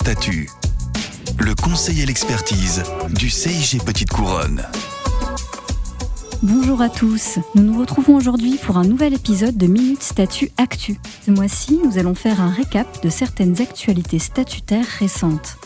Statut, le conseil et l'expertise du CIG Petite Couronne. Bonjour à tous, nous nous retrouvons aujourd'hui pour un nouvel épisode de Minute Statut Actu. Ce mois-ci, nous allons faire un récap de certaines actualités statutaires récentes.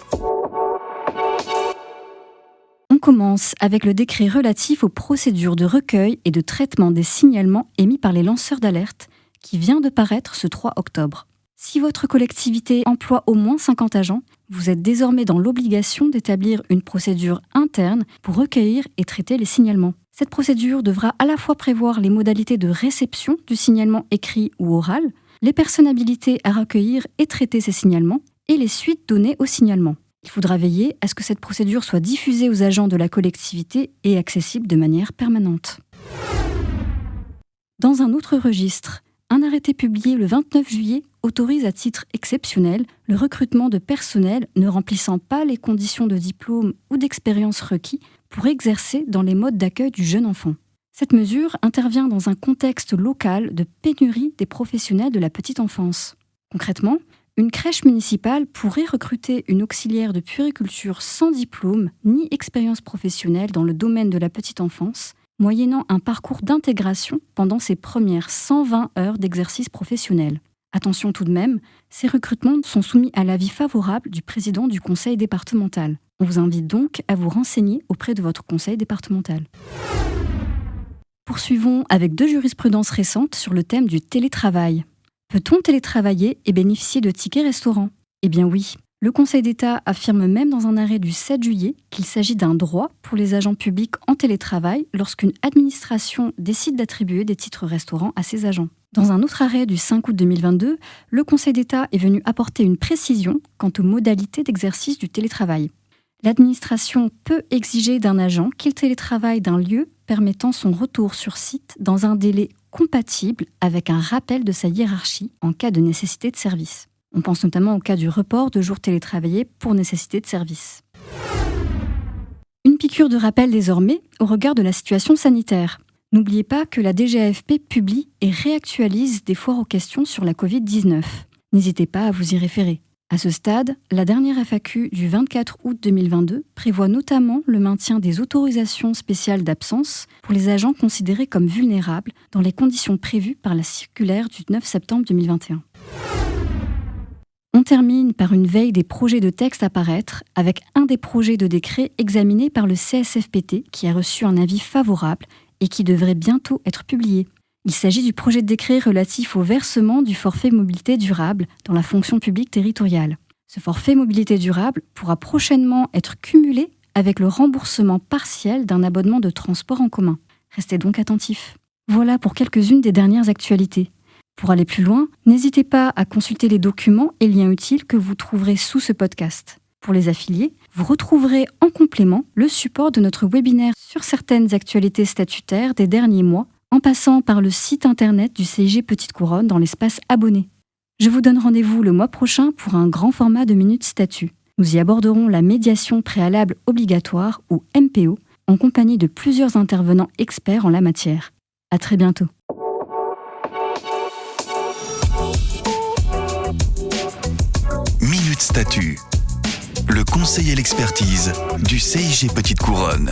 On commence avec le décret relatif aux procédures de recueil et de traitement des signalements émis par les lanceurs d'alerte qui vient de paraître ce 3 octobre. Si votre collectivité emploie au moins 50 agents, vous êtes désormais dans l'obligation d'établir une procédure interne pour recueillir et traiter les signalements. Cette procédure devra à la fois prévoir les modalités de réception du signalement écrit ou oral, les personnes habilitées à recueillir et traiter ces signalements et les suites données au signalement. Il faudra veiller à ce que cette procédure soit diffusée aux agents de la collectivité et accessible de manière permanente. Dans un autre registre, un arrêté publié le 29 juillet autorise à titre exceptionnel le recrutement de personnel ne remplissant pas les conditions de diplôme ou d'expérience requis pour exercer dans les modes d'accueil du jeune enfant. Cette mesure intervient dans un contexte local de pénurie des professionnels de la petite enfance. Concrètement, une crèche municipale pourrait recruter une auxiliaire de puériculture sans diplôme ni expérience professionnelle dans le domaine de la petite enfance, moyennant un parcours d'intégration pendant ses premières 120 heures d'exercice professionnel. Attention tout de même, ces recrutements sont soumis à l'avis favorable du président du conseil départemental. On vous invite donc à vous renseigner auprès de votre conseil départemental. Poursuivons avec 2 jurisprudences récentes sur le thème du télétravail. Peut-on télétravailler et bénéficier de tickets restaurants ? Eh bien oui. Le Conseil d'État affirme même dans un arrêt du 7 juillet qu'il s'agit d'un droit pour les agents publics en télétravail lorsqu'une administration décide d'attribuer des titres restaurants à ses agents. Dans un autre arrêt du 5 août 2022, le Conseil d'État est venu apporter une précision quant aux modalités d'exercice du télétravail. L'administration peut exiger d'un agent qu'il télétravaille d'un lieu permettant son retour sur site dans un délai compatible avec un rappel de sa hiérarchie en cas de nécessité de service. On pense notamment au cas du report de jours télétravaillés pour nécessité de service. Une piqûre de rappel désormais au regard de la situation sanitaire. N'oubliez pas que la DGAFP publie et réactualise des foires aux questions sur la Covid-19. N'hésitez pas à vous y référer. À ce stade, la dernière FAQ du 24 août 2022 prévoit notamment le maintien des autorisations spéciales d'absence pour les agents considérés comme vulnérables dans les conditions prévues par la circulaire du 9 septembre 2021. On termine par une veille des projets de texte à paraître avec un des projets de décret examinés par le CSFPT qui a reçu un avis favorable et qui devrait bientôt être publié. Il s'agit du projet de décret relatif au versement du forfait mobilité durable dans la fonction publique territoriale. Ce forfait mobilité durable pourra prochainement être cumulé avec le remboursement partiel d'un abonnement de transport en commun. Restez donc attentifs. Voilà pour quelques-unes des dernières actualités. Pour aller plus loin, n'hésitez pas à consulter les documents et liens utiles que vous trouverez sous ce podcast. Pour les affiliés, vous retrouverez en complément le support de notre webinaire sur certaines actualités statutaires des derniers mois, en passant par le site internet du CIG Petite Couronne dans l'espace abonnés. Je vous donne rendez-vous le mois prochain pour un grand format de Minute Statut. Nous y aborderons la médiation préalable obligatoire ou MPO en compagnie de plusieurs intervenants experts en la matière. À très bientôt. Minute Statut, le conseil et l'expertise du CIG Petite Couronne.